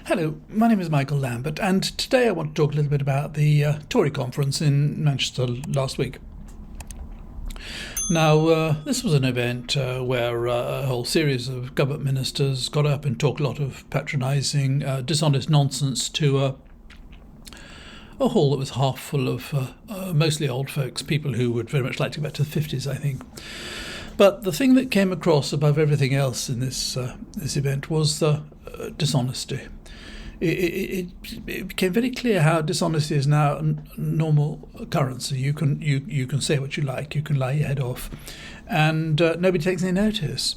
Hello, my name is Michael Lambert, and today I want to talk a little bit about the Tory conference in Manchester last week. Now, this was an event where a whole series of government ministers got up and talked a lot of patronising, dishonest nonsense to a hall that was half full of mostly old folks, people who would very much like to go back to the 50s, I think. But the thing that came across above everything else in this event was dishonesty. It became very clear how dishonesty is now a normal occurrence. You can say what you like, you can lie your head off, and nobody takes any notice.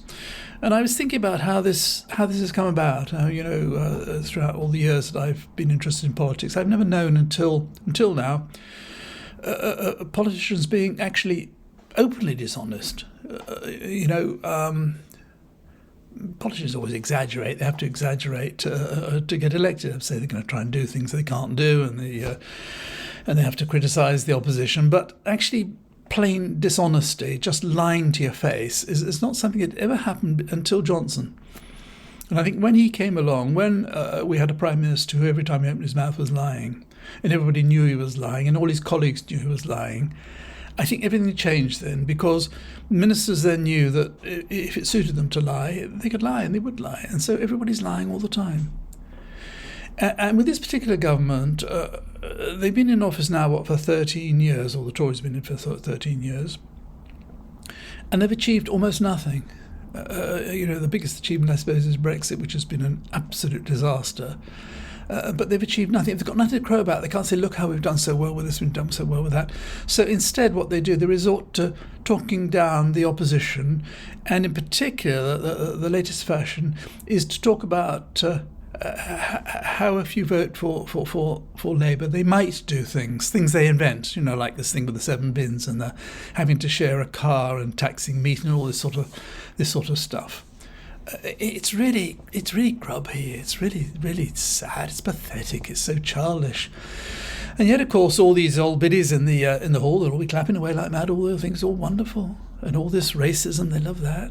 And I was thinking about how this has come about. Throughout all the years that I've been interested in politics, I've never known until now politicians being actually openly dishonest. Politicians always exaggerate. They have to exaggerate to get elected. They say they're going to try and do things they can't do, and they have to criticise the opposition. But actually, plain dishonesty, just lying to your face, is not something that ever happened until Johnson. And I think when he came along, when we had a Prime Minister who every time he opened his mouth was lying, and everybody knew he was lying, and all his colleagues knew he was lying, I think everything changed then, because ministers then knew that if it suited them to lie, they could lie, and they would lie. And so everybody's lying all the time. And with this particular government, they've been in office now, for 13 years, or the Tories have been in for 13 years, and they've achieved almost nothing. The biggest achievement, I suppose, is Brexit, which has been an absolute disaster. But they've achieved nothing. They've got nothing to crow about. They can't say, look how we've done so well with this, we've done so well with that. So instead what they do, they resort to talking down the opposition, and in particular the latest fashion is to talk about how if you vote for Labour, they might do things they invent, like this thing with the 7 bins and the having to share a car and taxing meat and all this sort of stuff. It's really grubby. It's really sad. It's pathetic. It's so childish. And yet, of course, all these old biddies in the hall, they'll all be clapping away like mad. All the things are all wonderful, and all this racism, they love that.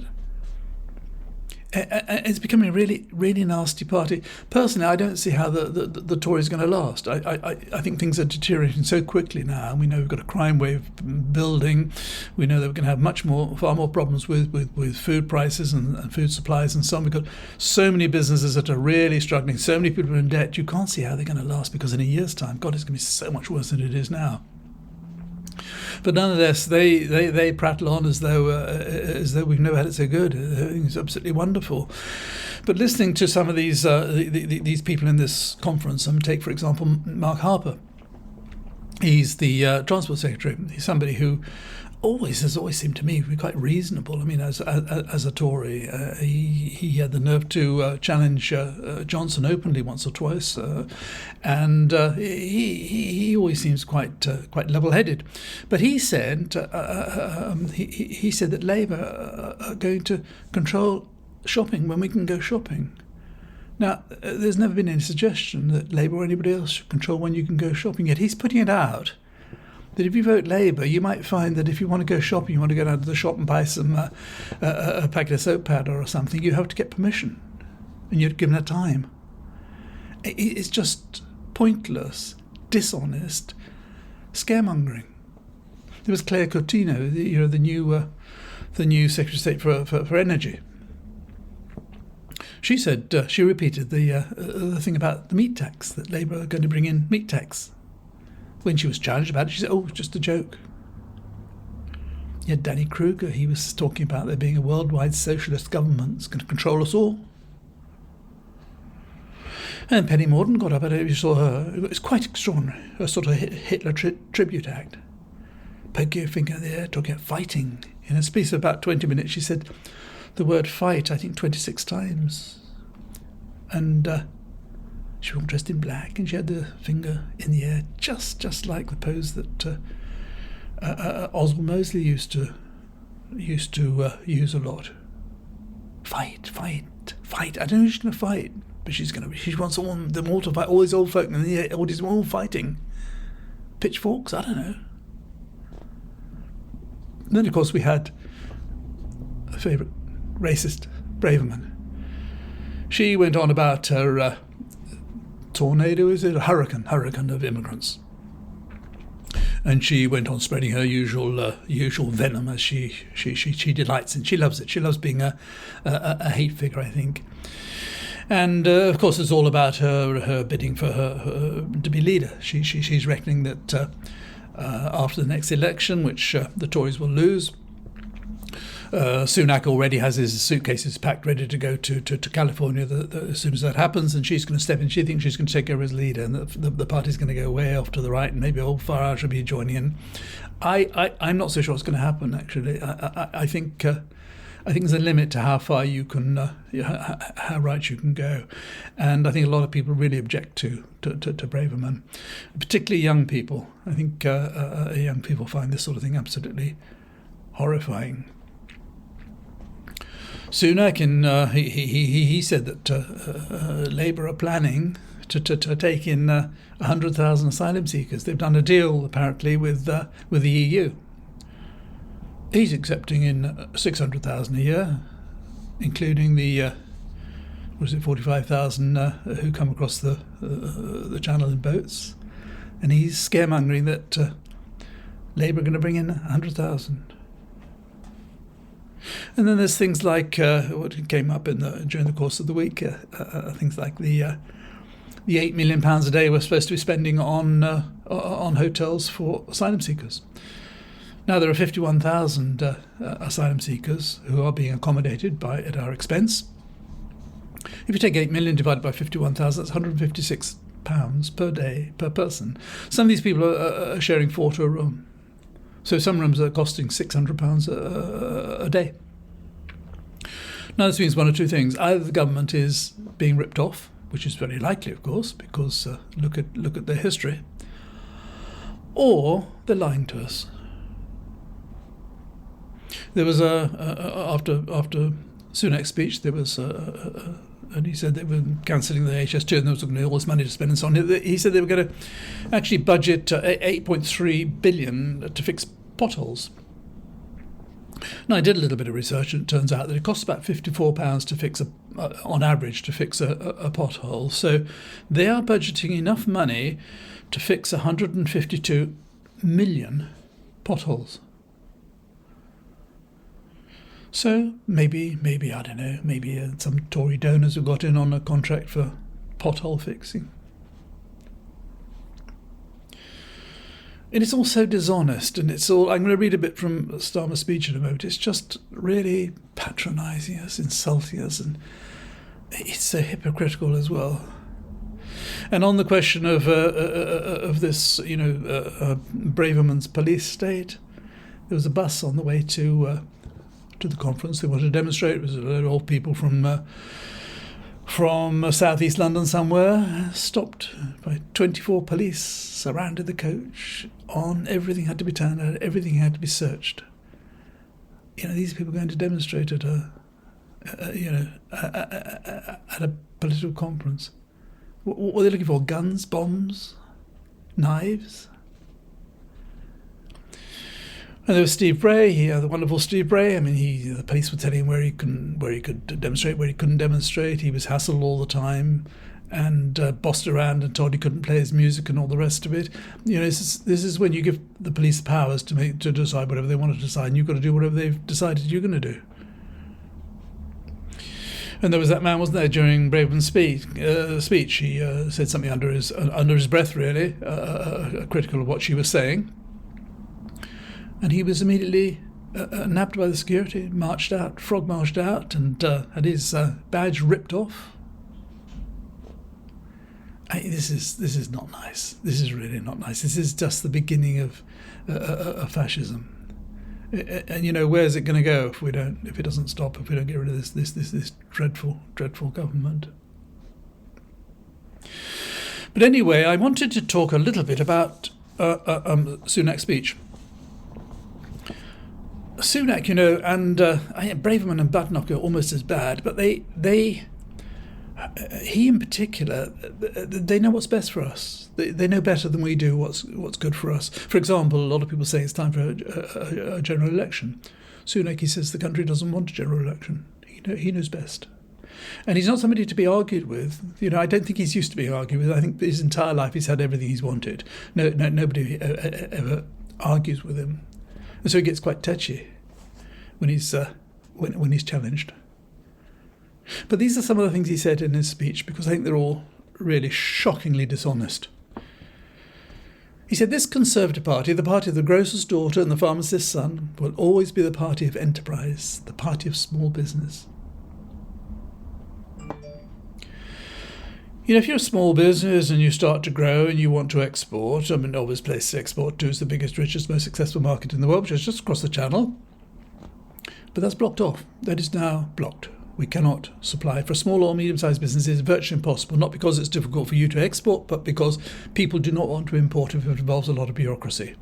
It's becoming a really nasty party. Personally, I don't see how the Tories are going to last. I think things are deteriorating so quickly now, and we know we've got a crime wave building. We know that we're going to have far more problems with food prices and food supplies and so on. We've got so many businesses that are really struggling, so many people are in debt. You can't see how they're going to last, because in a year's time, God, it's going to be so much worse than it is now. But nonetheless, they prattle on as though we've never had it so good. It's absolutely wonderful. But listening to some of these people in this conference, take for example Mark Harper. He's the Transport Secretary. He's somebody who has always seemed to me to be quite reasonable. I mean, as a Tory, he had the nerve to challenge Johnson openly once or twice, and he always seems quite level-headed. But he said he said that Labour are going to control shopping when we can go shopping. Now, there's never been any suggestion that Labour or anybody else should control when you can go shopping. Yet he's putting it out that if you vote Labour, you might find that if you want to go shopping, you want to go down to the shop and buy some a packet of soap powder or something, you have to get permission, and you're given a time. It's just pointless, dishonest, scaremongering. There was Claire Coutinho, the new Secretary of State for Energy. She said she repeated the thing about the meat tax, that Labour are going to bring in meat tax. When she was challenged about it, she said, "Oh, it's just a joke." Yet Danny Kruger, he was talking about there being a worldwide socialist government that's going to control us all. And Penny Mordaunt got up, I don't know if you saw her. It was quite extraordinary, a sort of Hitler tribute act. Poking her finger there, talking about fighting. In a space of about 20 minutes, she said the word fight, I think, 26 times. And she was all dressed in black, and she had the finger in the air, just like the pose that Oswald Mosley used to use a lot. Fight. I don't know who she's going to fight, but she wants them all to fight. All these old folk, and all these all fighting. Pitchforks? I don't know. And then, of course, we had a favourite racist, Braverman. She went on about her tornado, is it? A hurricane of immigrants. And she went on spreading her usual venom, as she delights in. She loves it. She loves being a hate figure, I think. And of course, it's all about her bidding for her to be leader. She's reckoning that after the next election, which the Tories will lose, Sunak already has his suitcases packed, ready to go to California as soon as that happens, and she's going to step in. She thinks she's going to take over as leader, and the party's going to go way off to the right, and maybe old Farage will be joining in. I'm not so sure what's going to happen, actually. I think there's a limit to how far you can, how right you can go, and I think a lot of people really object to Braverman, particularly young people. I think young people find this sort of thing absolutely horrifying. Sunak, he said that Labour are planning to take in 100,000 asylum seekers. They've done a deal apparently with the EU. He's accepting in 600,000 a year, including the 45,000 who come across the channel in boats, and he's scaremongering that Labour are going to bring in 100,000. And then there's things like what came up during the course of the week, things like the £8 million a day we're supposed to be spending on hotels for asylum seekers. Now there are 51,000 asylum seekers who are being accommodated at our expense. If you take 8 million divided by 51,000, that's £156 per day per person. Some of these people are sharing 4 to a room. So some rooms are costing £600 a day. Now this means one of two things. Either the government is being ripped off, which is very likely, of course, because look at their history, or they're lying to us. There was after Sunak's speech, there was and he said they were cancelling the HS2 and there was going to be all this money to spend and so on. He said they were going to actually budget 8.3 billion to fix potholes. Now, I did a little bit of research and it turns out that it costs about £54 to fix on average to fix a pothole. So they are budgeting enough money to fix 152 million potholes. So maybe I don't know, maybe some Tory donors have got in on a contract for pothole fixing. And it's all so dishonest, and it's all, I'm going to read a bit from Starmer's speech in a moment. It's just really patronising us, insulting us, and it's so hypocritical as well. And on the question of this, Braverman's police state, there was a bus on the way to the conference. They wanted to demonstrate. It was a load of old people from southeast London somewhere, stopped by 24 police, surrounded the coach. Everything had to be turned out. Everything had to be searched. These people going to demonstrate at a political conference. What were they looking for? Guns, bombs, knives? And there was Steve Bray, the wonderful Steve Bray. I mean, the police were telling him where he could demonstrate, where he couldn't demonstrate. He was hassled all the time and bossed around and told he couldn't play his music and all the rest of it. This is when you give the police powers to decide whatever they want to decide, and you've got to do whatever they've decided you're going to do. And there was that man, wasn't there, during Braverman's speech? He said something under his breath, really, critical of what she was saying. And he was immediately nabbed by the security, frog marched out, and had his badge ripped off. This is not nice. This is really not nice. This is just the beginning of fascism. And where's it going to go if it doesn't stop? If we don't get rid of this dreadful government. But anyway, I wanted to talk a little bit about Sunak's speech. Sunak, and Braverman and Badenoch are almost as bad, but he in particular, they know what's best for us. They know better than we do what's good for us. For example, a lot of people say it's time for a general election. Sunak, he says the country doesn't want a general election. He knows best. And he's not somebody to be argued with. I don't think he's used to being argued with. I think his entire life he's had everything he's wanted. Nobody ever argues with him. And so he gets quite touchy when he's challenged. But these are some of the things he said in his speech, because I think they're all really shockingly dishonest. He said, "This Conservative Party, the party of the grocer's daughter and the pharmacist's son, will always be the party of enterprise, the party of small business." If you're a small business and you start to grow and you want to export, obvious place to export to is the biggest, richest, most successful market in the world, which is just across the channel. But that's blocked off. That is now blocked. We cannot supply. For small or medium-sized businesses, it's virtually impossible, not because it's difficult for you to export, but because people do not want to import if it involves a lot of bureaucracy.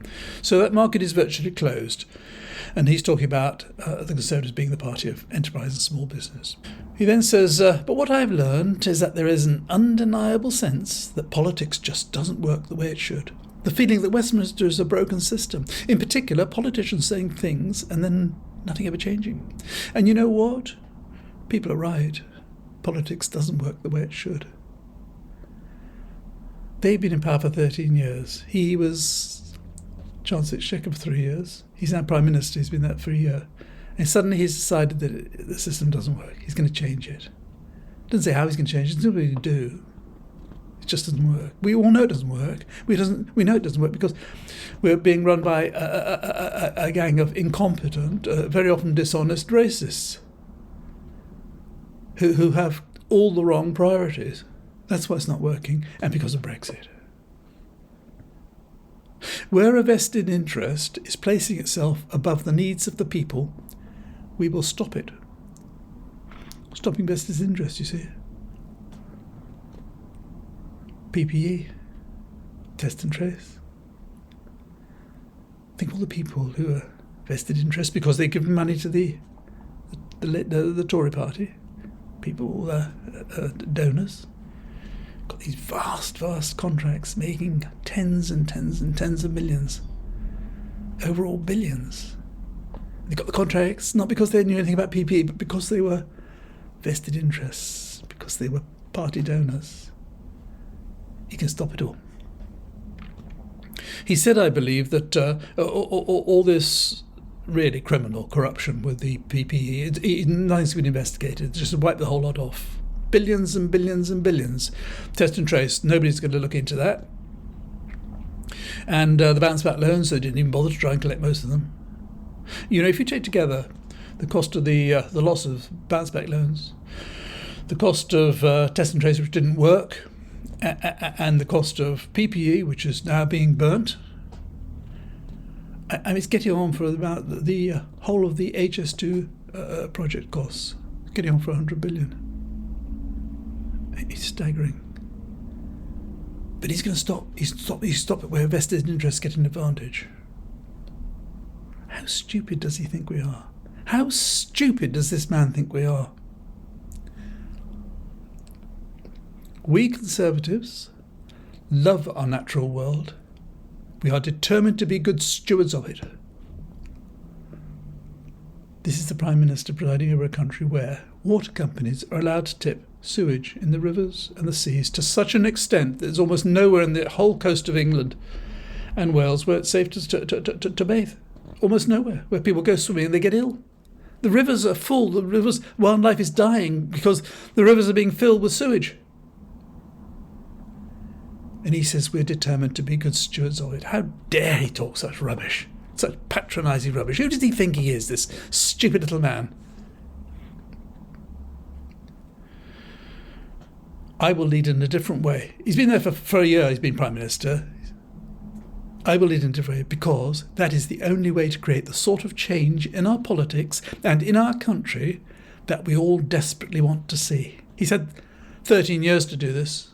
So that market is virtually closed. And he's talking about the Conservatives being the party of enterprise and small business. He then says, "But what I've learned is that there is an undeniable sense that politics just doesn't work the way it should. The feeling that Westminster is a broken system. In particular, politicians saying things and then nothing ever changing. And you know what? People are right. Politics doesn't work the way it should." They've been in power for 13 years. He was Chancellor of Exchequer for 3 years. He's now Prime Minister. He's been that for a year. And suddenly he's decided that the system doesn't work. He's going to change it. Doesn't say how he's going to change it. There's nothing to do. It just doesn't work. We all know it doesn't work. We know it doesn't work because we're being run by a gang of incompetent, very often dishonest racists who have all the wrong priorities. That's why it's not working, and because of Brexit. Where a vested interest is placing itself above the needs of the people, we will stop it. Stopping vested interest, you see. PPE, test and trace. Think of all the people who are vested interest because they give money to the Tory party. People, donors. Got these vast contracts making tens and tens and tens of millions. Overall billions. They got the contracts not because they knew anything about PPE, but because they were vested interests, because they were party donors. You can stop it all. He said, I believe, that all this really criminal corruption with the PPE, nothing's been investigated, just wipe the whole lot off. Billions and billions and billions. Test and trace, nobody's going to look into that. And the bounce back loans, they didn't even bother to try and collect most of them. If you take together the cost of the loss of bounce back loans, the cost of test and trace, which didn't work, and the cost of PPE, which is now being burnt, and it's getting on for about the whole of the HS2 project costs. It's getting on for 100 billion. It's staggering. But he's going to stop. He's stop it where vested interests get an advantage. How stupid does he think we are? How stupid does this man think we are? We Conservatives love our natural world. We are determined to be good stewards of it. This is the Prime Minister presiding over a country where water companies are allowed to tip sewage in the rivers and the seas to such an extent that there's almost nowhere in the whole coast of England and Wales where it's safe to bathe. Almost nowhere, where people go swimming and they get ill. The rivers are full. The rivers, wildlife is dying because the rivers are being filled with sewage. And he says we're determined to be good stewards of it. How dare he talk such rubbish, such patronising rubbish? Who does he think he is, this stupid little man? I will lead in a different way. He's been there for a year, he's been Prime Minister. I will lead in a different way because that is the only way to create the sort of change in our politics and in our country that we all desperately want to see. He's had 13 years to do this.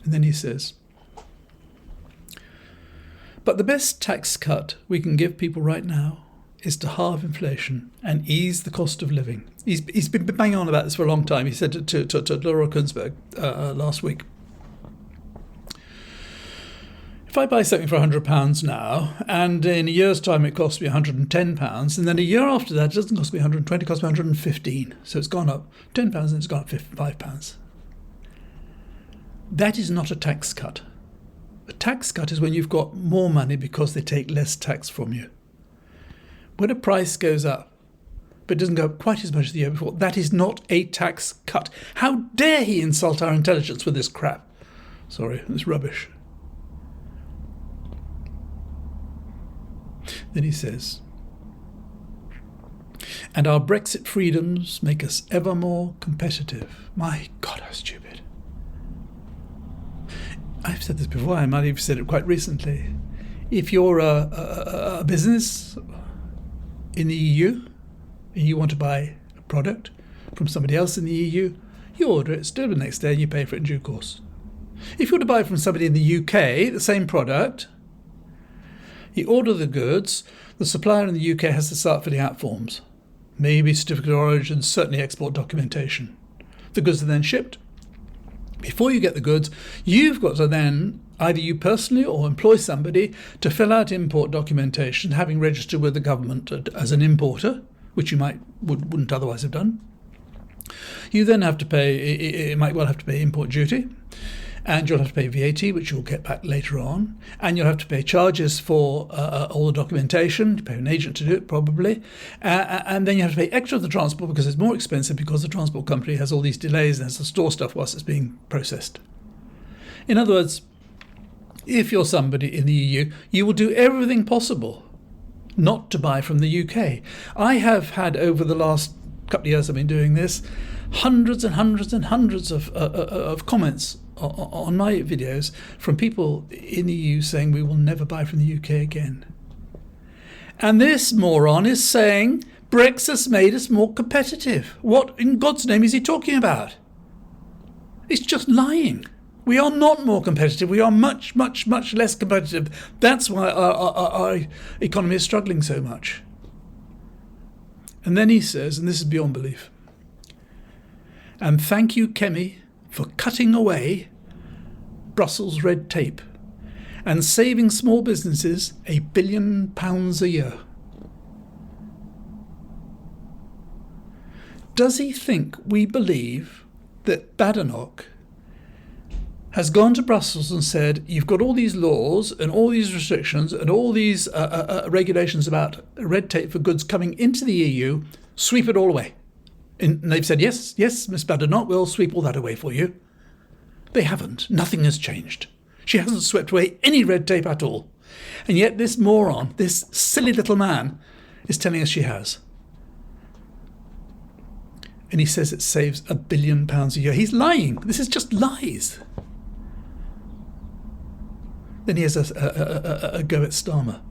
And then he says, but the best tax cut we can give people right now is to halve inflation and ease the cost of living. He's been banging on about this for a long time. He said to Laura Kunsberg last week. If I buy something for £100 now, and in a year's time it costs me £110, and then a year after that it doesn't cost me 120, it costs me 115. So it's gone up £10 and it's gone up £5. That is not a tax cut. A tax cut is when you've got more money because they take less tax from you. When a price goes up, but it doesn't go up quite as much as the year before, that is not a tax cut. How dare he insult our intelligence with this crap? Sorry, this rubbish. Then he says, and our Brexit freedoms make us ever more competitive. My God, how stupid. I've said this before, I might have said it quite recently. If you're a business in the EU and you want to buy a product from somebody else in the EU, you order it, it's delivered the next day, and you pay for it in due course. If you want to buy from somebody in the UK, the same product, you order the goods, the supplier in the UK has to start filling out forms. Maybe certificate of origin, certainly export documentation. The goods are then shipped. Before you get the goods, you've got to then, either you personally or employ somebody, to fill out import documentation, having registered with the government as an importer, which you wouldn't otherwise have done. You then have to pay, it might well have to pay import duty, and you'll have to pay VAT, which you'll get back later on, and you'll have to pay charges for all the documentation, you pay an agent to do it probably, and then you have to pay extra for the transport because it's more expensive because the transport company has all these delays and has to store stuff whilst it's being processed. In other words, if you're somebody in the EU, you will do everything possible not to buy from the UK. I have had, over the last couple of years I've been doing this, hundreds and hundreds and hundreds of comments on my videos from people in the EU saying we will never buy from the UK again. And this moron is saying Brexit's made us more competitive. What in God's name is he talking about? It's just lying. We are not more competitive. We are much, much, much less competitive. That's why our economy is struggling so much. And then he says, and this is beyond belief, and thank you, Kemi, for cutting away Brussels red tape and saving small businesses £1 billion a year. Does he think we believe that Badenoch has gone to Brussels and said, you've got all these laws and all these restrictions and all these regulations about red tape for goods coming into the EU, sweep it all away? And they've said, yes, Miss Badenoch, we'll sweep all that away for you. They haven't. Nothing has changed. She hasn't swept away any red tape at all. And yet this moron, this silly little man, is telling us she has. And he says it saves £1 billion a year. He's lying. This is just lies. Then he has a go at Starmer.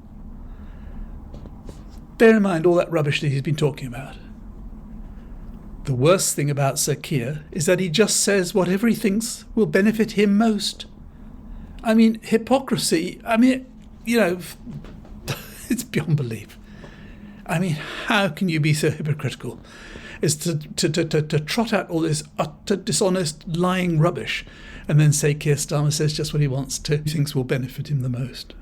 Bear in mind all that rubbish that he's been talking about. The worst thing about Sir Keir is that he just says whatever he thinks will benefit him most. I mean, hypocrisy, it's beyond belief. I mean, how can you be so hypocritical as to trot out all this utter dishonest, lying rubbish and then say Keir Starmer says just what he wants to, he thinks will benefit him the most?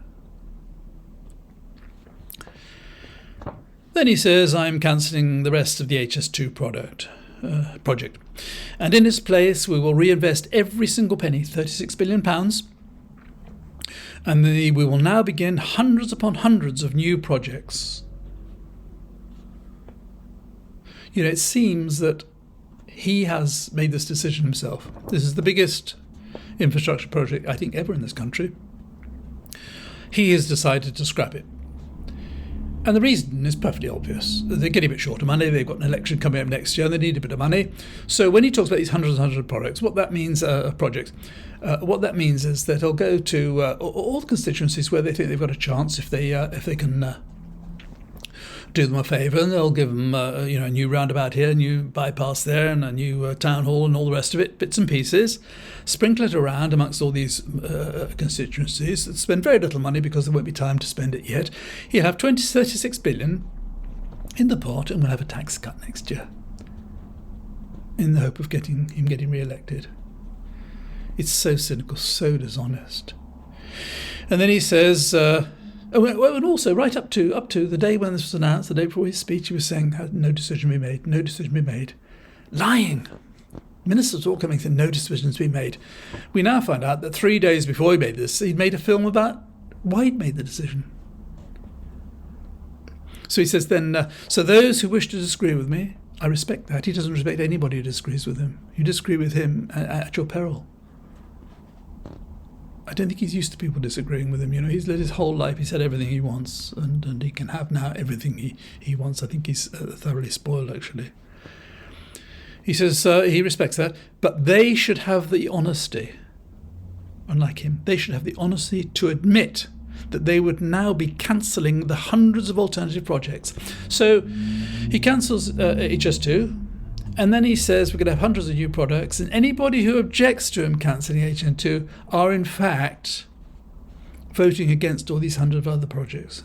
Then he says, I'm cancelling the rest of the HS2 project. And in its place, we will reinvest every single penny, £36 billion. And we will now begin hundreds upon hundreds of new projects. You know, it seems that he has made this decision himself. This is the biggest infrastructure project, I think, ever in this country. He has decided to scrap it. And the reason is perfectly obvious. They're getting a bit short of money. They've got an election coming up next year and they need a bit of money. So when he talks about these hundreds and hundreds of projects, what that means what that means is that he'll go to all the constituencies where they think they've got a chance if they can do them a favour, and they'll give them a new roundabout here, a new bypass there, and a new town hall and all the rest of it, bits and pieces, sprinkle it around amongst all these constituencies, spend very little money because there won't be time to spend it yet. He'll have 36 billion in the pot and we'll have a tax cut next year in the hope of getting re-elected. It's so cynical, so dishonest. And then he says, and also right up to the day when this was announced, the day before his speech, he was saying, no decision be made, no decision be made. Lying. Ministers all coming saying no decisions be made. We now find out that 3 days before he made this, he'd made a film about why he'd made the decision. So he says then, so those who wish to disagree with me, I respect that. He doesn't respect anybody who disagrees with him. You disagree with him at your peril. I don't think he's used to people disagreeing with him. He's led his whole life. He's had everything he wants, and he can have now everything he wants. I think he's thoroughly spoiled, actually. He says he respects that, but they should have the honesty, unlike him, they should have the honesty to admit that they would now be cancelling the hundreds of alternative projects. So he cancels HS2, and then he says we're going to have hundreds of new products, and anybody who objects to him cancelling HS2 are in fact voting against all these hundred of other projects.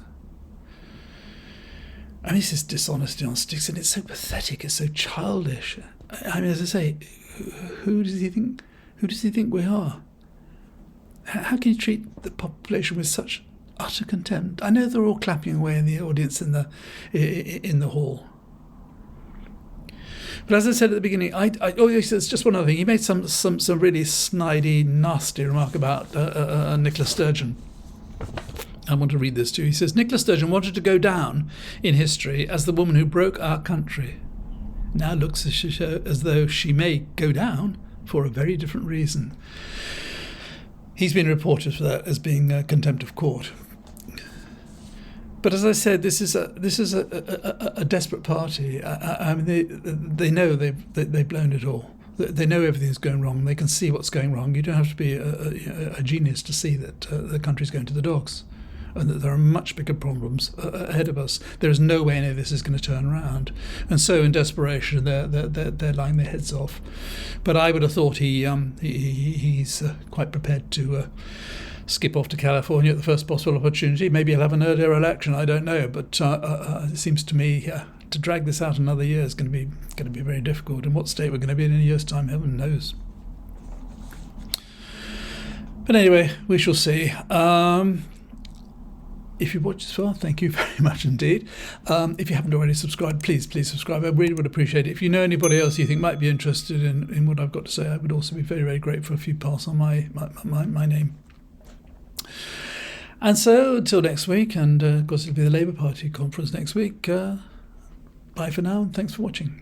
I mean, this is dishonesty on sticks, and it's so pathetic, it's so childish. I mean, as I say, who does he think we are? How can you treat the population with such utter contempt? I know they're all clapping away in the audience in the hall. But as I said at the beginning, it's just one other thing. He made some really snidey, nasty remark about Nicola Sturgeon. I want to read this to you. He says, Nicola Sturgeon wanted to go down in history as the woman who broke our country. Now looks as though she may go down for a very different reason. He's been reported for that as being contempt of court. But as I said, this is a desperate party. I mean, they know they've blown it all. They know everything's going wrong. They can see what's going wrong. You don't have to be a genius to see that the country's going to the dogs, and that there are much bigger problems ahead of us. There is no way any of this is going to turn around. And so in desperation, they're lying their heads off. But I would have thought he's quite prepared to skip off to California at the first possible opportunity. Maybe he'll have an earlier election, I don't know. But it seems to me to drag this out another year is going to be very difficult. And what state we're going to be in a year's time, heaven knows. But anyway, we shall see. If you've watched this far, thank you very much indeed. If you haven't already subscribed, please subscribe. I really would appreciate it. If you know anybody else you think might be interested in what I've got to say, I would also be very, very grateful if you pass on my name. And so until next week, and of course it'll be the Labour Party conference next week. Bye for now, and thanks for watching.